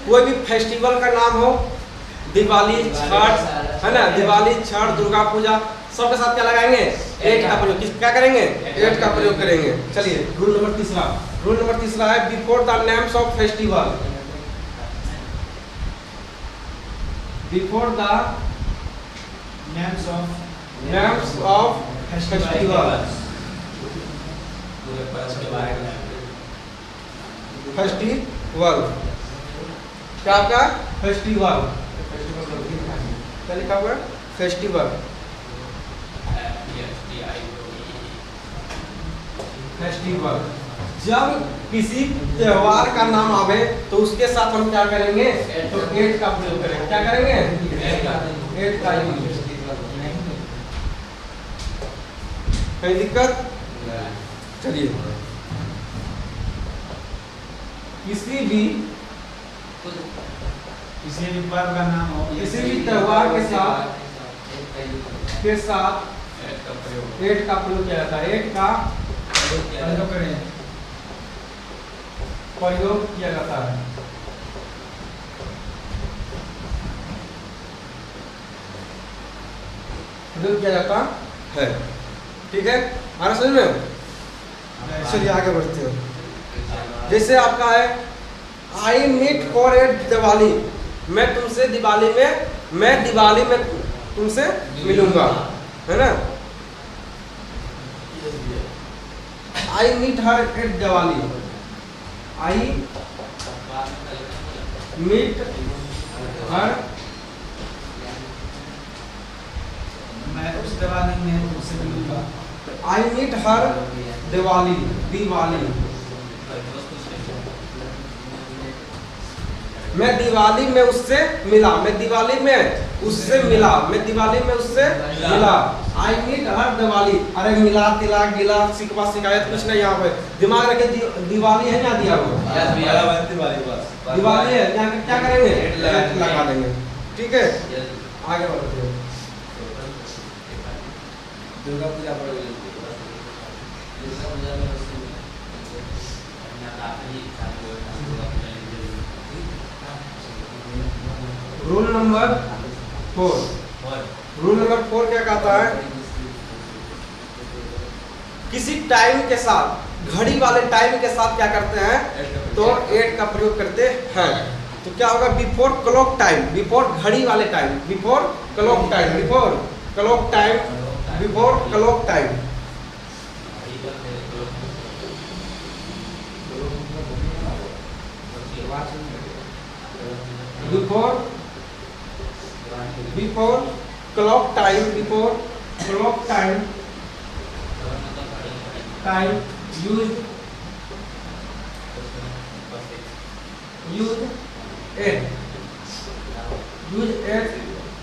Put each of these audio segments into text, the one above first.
कोई भी फेस्टिवल का नाम हो, दिवाली, छठ, है ना, दिवाली, छठ, दुर्गा पूजा, सबके साथ क्या लगाएंगे? एट का प्रयोग। क्या करेंगे? एट का प्रयोग करेंगे। चलिए रूल नंबर तीसरा। रूल नंबर तीसरा है before the names of festival, before the names of festival, festival क्या आपका? फेस्टिवल। क्या लिखा हुआ है? फेस्टिवल। फेस्टिवल जब किसी त्योहार का नाम आवे तो उसके साथ हम क्या करेंगे? तो एट का प्रयोग करेंगे। क्या करेंगे? एट का यूज। कोई दिक्कत? चलिए किसी भी त्योहार का नाम हो, किसी भी त्योहार के साथ एट का प्रयोग किया जाता है। एट का प्रयोग करें। प्रयोग किया जाता है। प्रयोग किया जाता है। ठीक है, आगे समझ में? चलिए आगे बढ़ते हो। जैसे आपका है I meet for a Diwali, मैं तुमसे दिवाली में तुमसे मिलूंगा, है ना। I meet her at Diwali, I meet her, मैं उस दिवाली में तुमसे मिलूंगा। I meet her Diwali, Diwali मैं दिवाली में उससे मिला, मैं दिवाली में उससे मिला, मैं दिवाली में उससे मिला। I meet her Diwali. अरे मिला तिला गिला शिकवा शिकायत कुछ नहीं यहाँ पे। दिमाग रखे दिवाली है, क्या दिया हुआ? दिवाली है, यहाँ क्या करेंगे? लगा देंगे। ठीक है, आगे बढ़ते हैं। Durga Puja rule number 4। Rule number 4 क्या कहता है? किसी टाइम के साथ, घड़ी वाले टाइम के साथ क्या करते हैं? तो एट का प्रयोग करते हैं। तो क्या होगा? बिफोर क्लॉक टाइम, बिफोर घड़ी वाले time, before clock time, before clock time, before clock time. Before clock time, before clock time, time use at, use at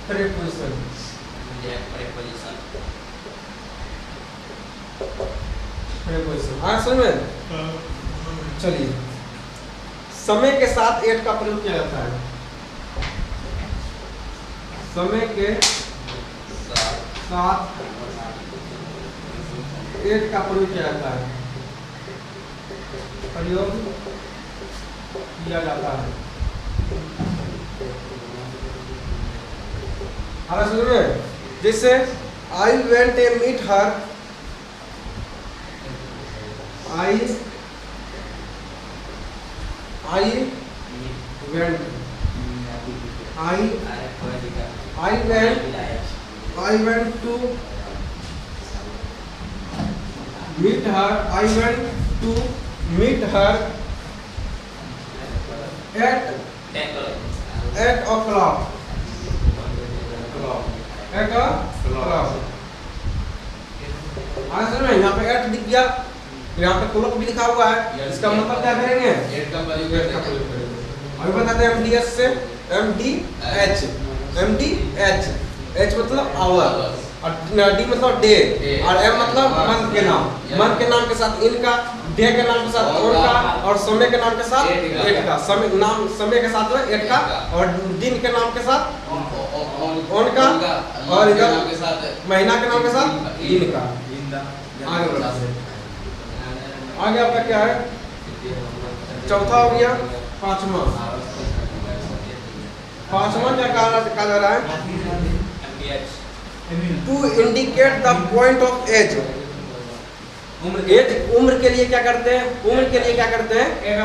preposition. हाँ समझ में? चलिए समय के साथ एट का प्रयोग किया जाता है। समय के साथ एट का प्रयोग किया जाता है, प्रयोग किया जाता है। समझ में? जैसे I went a meet her, I went, I went to meet her. I went to meet her at 8 o'clock. यहाँ पे 8 दिख गया, यहाँ पे क्लॉक भी लिखा हुआ है। इसका मतलब क्या करेंगे? 8 का प्रयोग करेंगे। अभी बताते हैं MDH से, MDH, H मतलब आवर, और D मतलब डे, और M मतलब मंथ के नाम। मंथ के नाम के साथ इनका, डे के नाम के साथ उनका, और समय के नाम के साथ एट का। समय के साथ में एट का, और दिन के नाम के साथ उनका, और इधर महीना के नाम के साथ दिन का। आगे बढ़ते हैं। आगे आपका क्या है? चौथा हो गया। पांचवा क्या कहा जा रहा है? To indicate the point of age. उम्र के लिए क्या करते हैं?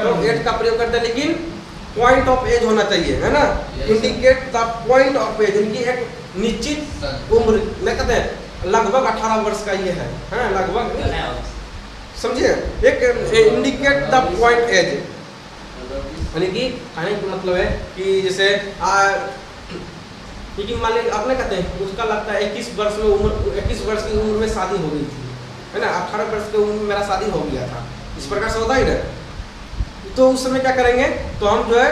तो एज का प्रयोग करते हैं, लेकिन पॉइंट ऑफ एज होना चाहिए, है ना। Indicate the point of age, इनकी एक निश्चित उम्र नहीं कहते हैं, लगभग 18 वर्ष का ये है लगभग, समझिए। एक इंडिकेट द पॉइंट एज, यानी कि कहने का मतलब है कि जैसे मान लीजिए आपने कहते हैं उसका लगता है 21 वर्ष की उम्र में शादी हो गई थी, है ना। 18 वर्ष की उम्र में मेरा शादी हो गया था, इस प्रकार से होता ही ना। तो उस समय क्या करेंगे? तो हम जो है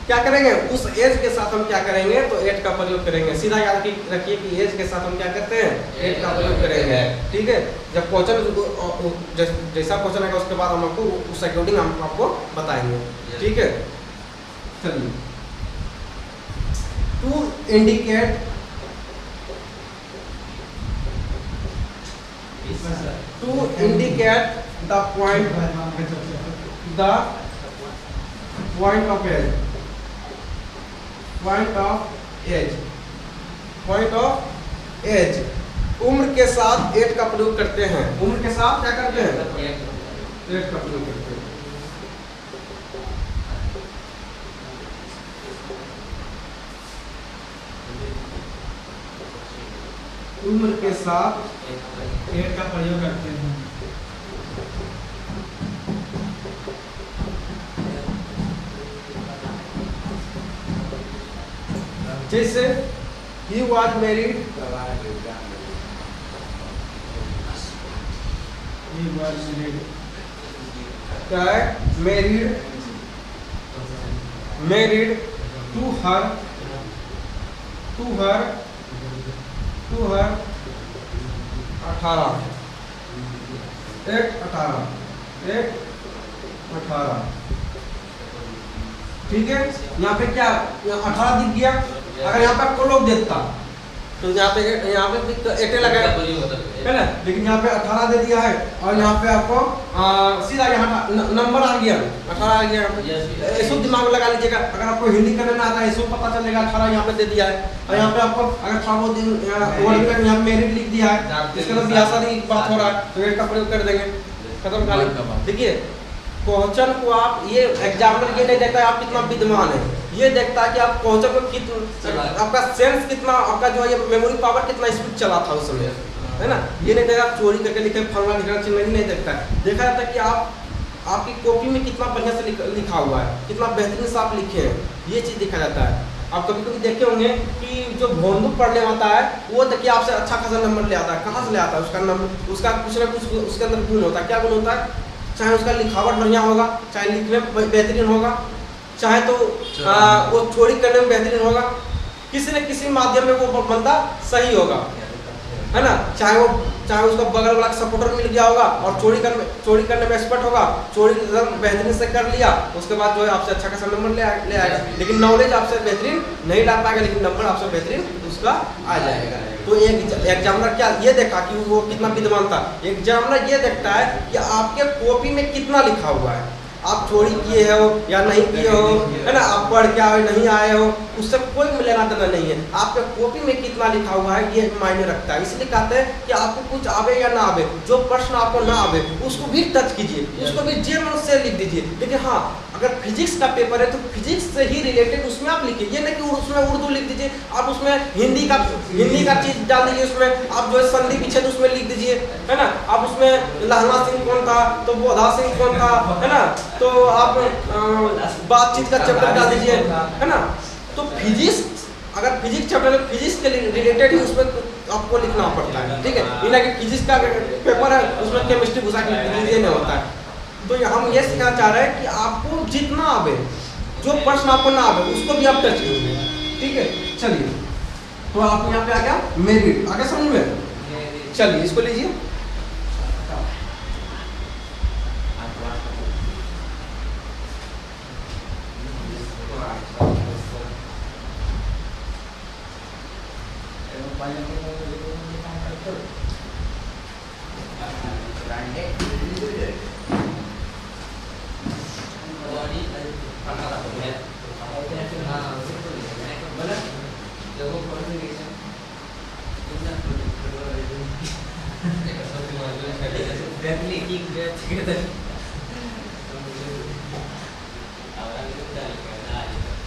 क्या करेंगे, उस एज के साथ हम क्या करेंगे? तो एज का प्रयोग करेंगे। सीधा याद रखिए कि एज के साथ हम क्या करते हैं? एज का प्रयोग करेंगे, ठीक है। जब क्वेश्चन जैसा क्वेश्चन आएगा उसके बाद हम आपको उस अकॉर्डिंग हम आपको बताएंगे, ठीक है। चलिए, to indicate the point of age, उम्र के साथ एज का प्रयोग करते हैं। उम्र के साथ क्या करते हैं? एज का प्रयोग करते हैं। उम्र के साथ एड का प्रयोग करते हैं। जैसे he was married, क्या है? married to her 18 ठीक है। यहाँ पे क्या 18 दिख गया। अगर यहाँ पे आपको लोग देता तो यहाँ पे 8 लगाया है ना, लेकिन यहाँ पे 18 दे दिया है और यहाँ पे आपको सीधा यहाँ नंबर आ गया 18 आ गया। ऐसा दिमाग में लगा लीजिएगा। अगर आपको हिंदी करने ना आता है ऐसा पता चलेगा 18 यहाँ पे दे दिया है। और यहाँ पे आपको अगर थोड़ा बहुत दिन यहाँ मैरिड लिख दिया है, इसके अंदर ब्याह शादी की बात हो रहा है, तो एड का प्रयोग कर देंगे, खत्म कहानी। देखिए क्वेश्चन को आप ये एग्जामिनर ये नहीं देखता है आप कितना विद्वान है, ये देखता है कि आप क्वेश्चन को कितना आपका सेंस कितना, आपका जो है ये मेमोरी पावर कितना स्पीड चला था उस समय, है ना। ये नहीं देखा आप चोरी करके लिखे फलना लिखना चिन्ह नहीं देखता है। देखा जाता है कि आपकी कॉपी में कितना बढ़िया से लिखा हुआ है, कितना बेहतरीन से आप लिखे हैं, ये चीज़ देखा जाता है। आप कभी कभी देखे होंगे कि जो भोंदू पढ़ने आता है वो देखिए आपसे अच्छा खासा नंबर ले आता है। कहाँ से ले आता है? उसका नंबर, उसका कुछ ना कुछ उसके अंदर गुण होता है। क्या गुण होता है? चाहे उसका लिखावट बढ़िया होगा, चाहे लिखने में बेहतरीन होगा, चाहे तो वो चोरी करने में बेहतरीन होगा, किसी न किसी माध्यम में वो बंदा सही होगा, है ना। चाहे उसका बगल वाला सपोर्टर मिल गया होगा और चोरी करने में एक्सपर्ट होगा, चोरी बेहतरीन से कर लिया, उसके बाद जो है आपसे अच्छा खासा नंबर ले आएगा। लेकिन नॉलेज आपसे बेहतरीन नहीं ला पाएगा, लेकिन नंबर आपसे बेहतरीन उसका आ जाएगा। तो एक एग्जामिनर क्या ये देखा कि वो कितना विद्वान था। एग्जामिनर ये देखता है कि आपके कॉपी में कितना लिखा हुआ है, आप चोरी किए हो या नहीं किए हो, है ना, आप पढ़ के आए नहीं आए हो, उससे कोई लेना देना नहीं है। आपके कॉपी में कितना लिखा हुआ है ये मायने रखता है। इसलिए कहते हैं कि आपको कुछ आवे या ना आवे, जो प्रश्न आपको ना आवे उसको भी टच कीजिए, उसको भी जे मन से लिख दीजिए। लेकिन हाँ, अगर फिजिक्स का पेपर है तो फिजिक्स से ही रिलेटेड उसमें आप लिखिए। ये नहीं कि उसमें उर्दू लिख दीजिए, आप उसमें हिंदी का चीज डाल दीजिए, उसमें आप जो है संधि विच्छेद उसमें लिख दीजिए, है ना। आप उसमें लहना सिंह कौन था तो बोधा सिंह कौन था, है ना। तो आप बातचीत का चैप्टर डाल दीजिए, है ना। तो फिजिक्स, अगर फिजिक्स चैप्टर फिजिक्स के रिलेटेड ही उसमें आपको लिखना पड़ता है, ठीक है। इना कि फिजिक्स का पेपर है उसमें केमिस्ट्री घुसा के ये नहीं होता है। तो हम ये सिखाना चाह रहे हैं कि आपको जितना आवे, जो प्रश्न आपको ना आवे उसको भी आप टच कीजिए, ठीक है। चलिए, तो आप यहाँ पे आ गया मेरिट, आगे समझ में। चलिए इसको लीजिए।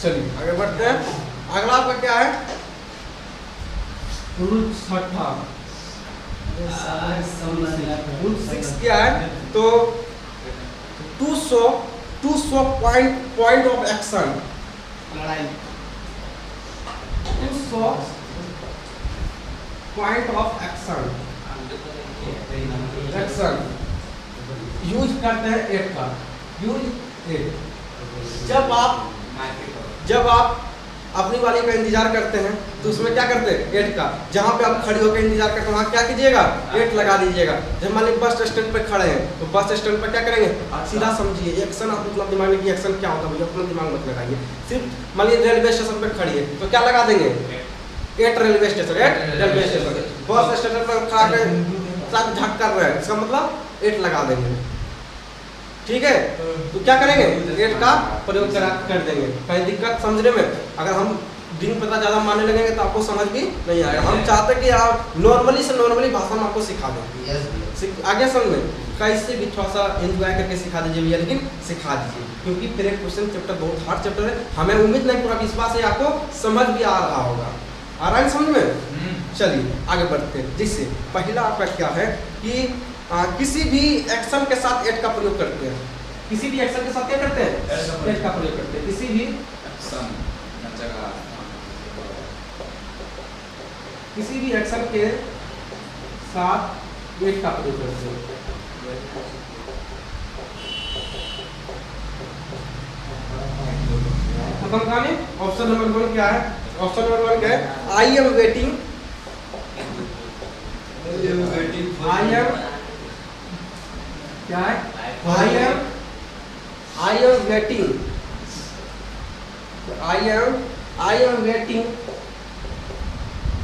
चलिए आगे बढ़ते हैं। अगला आपका क्या है? रूल छठा, रूल 6 क्या है? तो to show point of action, लड़ाई to show point of action use करते हैं एट का, यूज एट। जब आप अपनी वाली का इंतजार करते हैं तो उसमें क्या करते हैं? एट का। जहाँ पे आप खड़ी होकर इंतजार करते हैं वहाँ क्या कीजिएगा? एट लगा दीजिएगा। जब मान लीजिए बस स्टैंड पे खड़े हैं तो बस स्टैंड पे क्या करेंगे? सीधा समझिए, एक्शन आप अपना दिमाग में कि एक्शन क्या होता है, अपना दिमाग मत लगाइए। सिर्फ मान लीजिए रेलवे स्टेशन पे खड़ी है तो क्या लगा देंगे? Eight railway station, eight railway station. Bus station पर खड़ा कर झक कर रहे हैं, इसका मतलब एट लगा देंगे। ठीक है, तो क्या करेंगे? एट का प्रयोग कर देंगे। कहीं दिक्कत समझने में? अगर हम दिन पता ज़्यादा मानने लगेंगे तो आपको समझ भी नहीं आएगा। हम चाहते हैं कि आप नॉर्मली से नॉर्मली भाषा में आपको सिखा दें। आगे समझ में कैसे भी थोड़ा सा एंजॉय करके सिखा दीजिए भैया, लेकिन सिखा दीजिए, क्योंकि फिर एक क्वेश्चन चैप्टर बहुत हार्ड चैप्टर है। हमें उम्मीद नहीं, पूरा विश्वास है आपको समझ भी आ रहा होगा। आ रहा है समझ में? चलिए आगे बढ़ते हैं। जिससे पहला आपका क्या है कि किसी भी एक्शन के साथ एट का प्रयोग करते हैं। किसी भी एक्शन के साथ क्या करते हैं? एट का प्रयोग करते हैं। किसी भी एक्शन के साथ एट का प्रयोग करते हैं। खत्म कहानी। ऑप्शन नंबर 1 क्या है? ऑप्शन नंबर 1 क्या है? I am waiting, I am क्या है? I am waiting,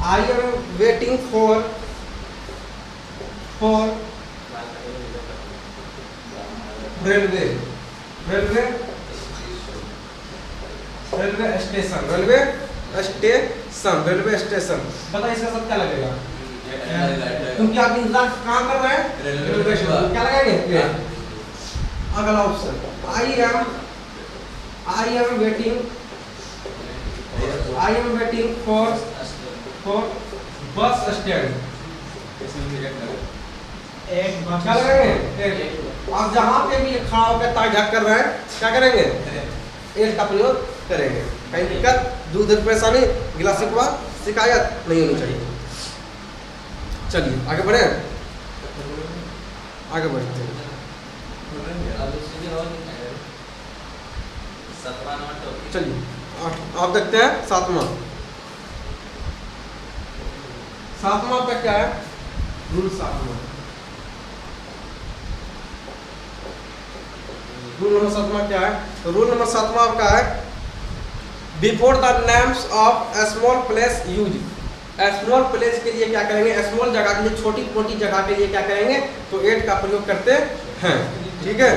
I am waiting for railway station, railway station. पता है इसका सब क्या लगेगा? क्योंकि आप इंतजार कहाँ कर रहे हैं? Railway station. क्या लगाएंगे? अगला option, I am waiting for bus stand. क्या लगाएंगे? आप जहाँ पे भी खड़ा होकर ताक कर रहे हैं क्या करेंगे? एट का प्रयोग करेंगे। कहीं दिक्कत, दूर परेशानी, गिला शिकवा, शिकायत नहीं होनी चाहिए। चलिए आगे बढ़े, आगे बढ़ते हैं। चलिए आप देखते हैं सातवां पे क्या है? रूल 7वां, रूल नंबर 7वां क्या है? तो रूल नंबर 7वां आपका है before the names of small place use. Small place के लिए क्या करेंगे? स्मॉल जगह के लिए, छोटी मोटी जगह के लिए क्या करेंगे? तो एट का प्रयोग करते हैं। ठीक है,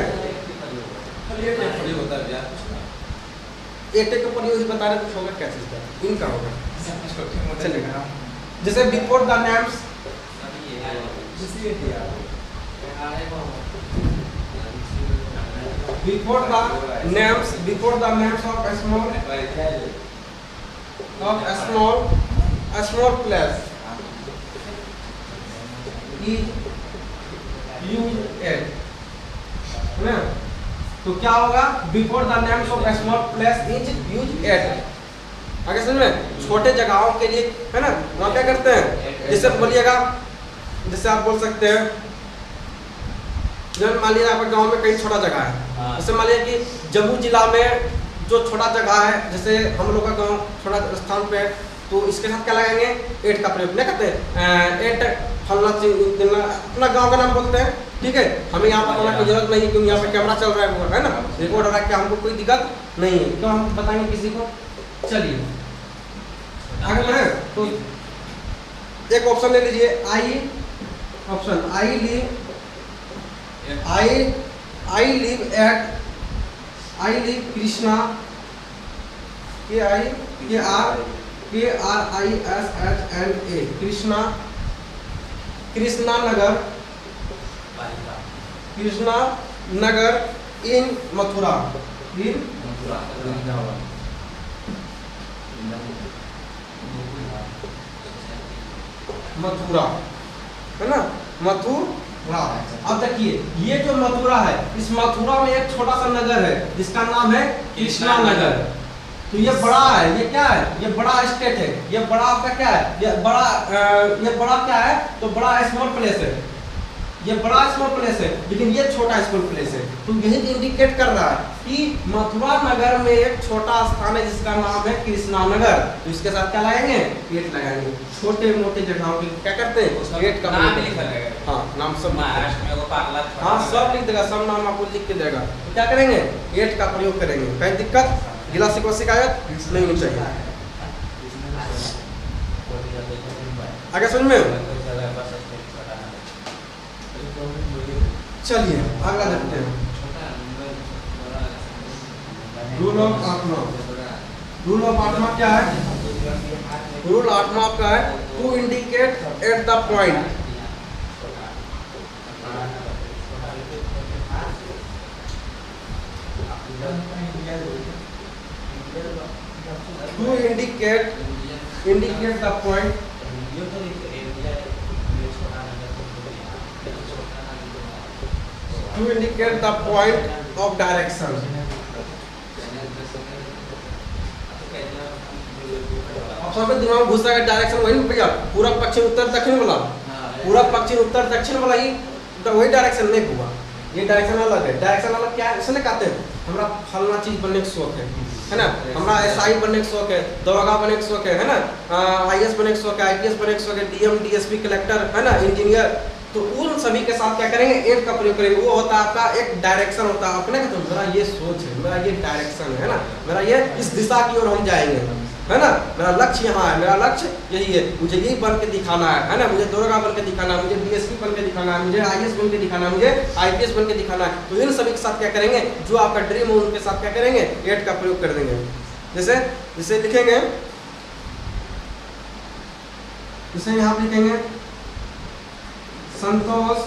एट का प्रयोग बता रहे तो होगा क्या चीज का? इनका होगा। चलेगा, जैसे before the names, before the names of small place use at, है ना? तो क्या होगा? Before the names of small place is use at. आगे समझ में? छोटे जगहों के लिए, है ना, वहाँ क्या करते हैं? जैसे बोलिएगा, जैसे आप बोल सकते हैं, जब मान लीजिए आपके गांव में कहीं छोटा जगह है, जैसे मान लीजिए कि जम्मू जिला में जो छोटा जगह है, जैसे हम लोग का गांव छोटा स्थान पे है, तो इसके साथ क्या लगाएंगे? एट का प्रयोग नहीं करते हैं। एट फलना अपना गांव का नाम बोलते हैं। ठीक है, हमें यहाँ बताना कोई जरूरत नहीं है क्योंकि यहाँ पे कैमरा चल रहा है ना, रिकॉर्ड हो रहा है, क्या हमको कोई दिक्कत नहीं है, तो हम बताएंगे किसी को। चलिए आगे बढ़े। तो एक ऑप्शन ले लीजिए, I live at I live Krishna, KRISHNA, Krishna, Krishna Nagar, Krishna Nagar in Mathura, in Mathura, है ना, मथुरा। अब देखिए ये जो मथुरा है, इस मथुरा में एक छोटा सा नगर है जिसका नाम है कृष्णा नगर। तो ये बड़ा है, ये क्या है, ये बड़ा स्टेट है, ये बड़ा आपका क्या है, ये बड़ा क्या है, तो बड़ा स्मॉल प्लेस है, ये बड़ा स्मॉल प्लेस है, लेकिन ये छोटा स्मॉल प्लेस है। तो यही इंडिकेट कर रहा है कि मथुरा नगर में एक छोटा स्थान है जिसका नाम है कृष्णा नगर। तो इसके साथ क्या लगाएंगे, एट लगाएंगे। छोटे मोटे जगहों के क्या करते हैं, एट का नाम लिखा रहेगा। हाँ, नाम सब महाराष्ट्र में वो पार्ला, हाँ सब लिख देगा, सब नाम आपको लिख के देगा। तो क्या करेंगे, एट का प्रयोग करेंगे। कहीं दिक्कत, गिला शिकवा शिकायत नहीं होनी चाहिए। आगे समझ में, चलिए अगला देखते हैं। रूल ऑफ आठवां, रूल ऑफ आठवां क्या है, रूल आठवां आपका है to indicate at the point, to indicate the point, to indicate the point of direction। अब सब दिमाग में घुस रहा है डायरेक्शन वही भैया, पूरा पश्चिम उत्तर दक्षिण वाला, पूरा पश्चिम उत्तर दक्षिण वाला ही वही डायरेक्शन नहीं हुआ, ये डायरेक्शन अलग है। डायरेक्शन अलग क्या है, इसने कहते हैं हमरा फलना चीज बनने का शौक है ना, हमरा एसआई बनने का शौक है, दरोगा बनने का शौक है ना, आईएएस बनने का शौक है, आईपीएस बनने का शौक है, डीएम डीएसपी कलेक्टर है ना, इंजीनियर। तो उन सभी के साथ क्या करेंगे, एट का प्रयोग करेंगे। वो होता है आपका एक डायरेक्शन होता है अपने का, तो मेरा ये सोच है, मेरा ये डायरेक्शन है ना, मेरा ये इस दिशा की ओर हम जाएंगे, है ना, मेरा लक्ष्य यहाँ है, मेरा लक्ष्य यही है, मुझे यही बन के दिखाना है ना, मुझे दरोगा बन के दिखाना है, मुझे डीएसपी बन के दिखाना है, मुझे आईएएस बन के दिखाना है, मुझे आईपीएस बन के दिखाना है। तो इन सभी के साथ क्या करेंगे, जो आपका ड्रीम है उनके साथ क्या करेंगे, एट का प्रयोग कर देंगे। जैसे लिखेंगे, जैसे यहाँ लिखेंगे संतोष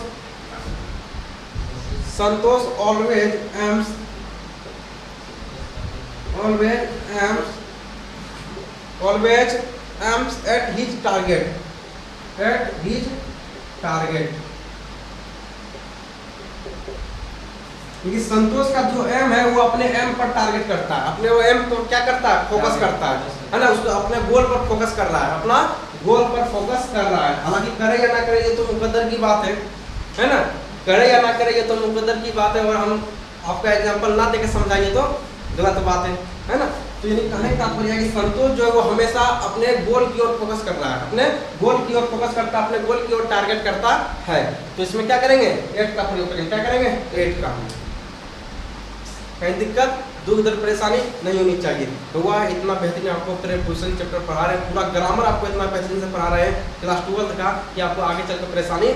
always aims at his target, क्योंकि संतोष का जो एम है वो अपने एम पर टारगेट करता है, अपने वो एम को क्या करता है, फोकस करता है ना, उसको अपने गोल पर फोकस कर रहा है, अपना गोल पर फोकस कर रहा है। हालांकि करे या ना करे ये तो मुकद्दर की बात है ना, करे या ना करे ये तो मुकद्दर की बात है, और हम आपका एग्जांपल ना देके समझाइए तो गलत बात है ना। तो ये कहने का तात्पर्य है कि संतोष जो है वो हमेशा अपने गोल की ओर फोकस कर रहा है, अपने गोल की ओर फोकस करता है, अपने गोल की ओर टारगेट करता है। तो इसमें क्या करेंगे, एट का प्रयोग करेंगे। क्या करेंगे, एट का। कहीं दिक्कत, दुख दर्द परेशानी नहीं होनी चाहिए। तो वह इतना बेहतरीन आपको प्रीपोजिशन चैप्टर पढ़ा रहे हैं, पूरा ग्रामर आपको इतना बेहतरीन से पढ़ा रहे हैं क्लास 12 का कि आपको आगे चलकर परेशानी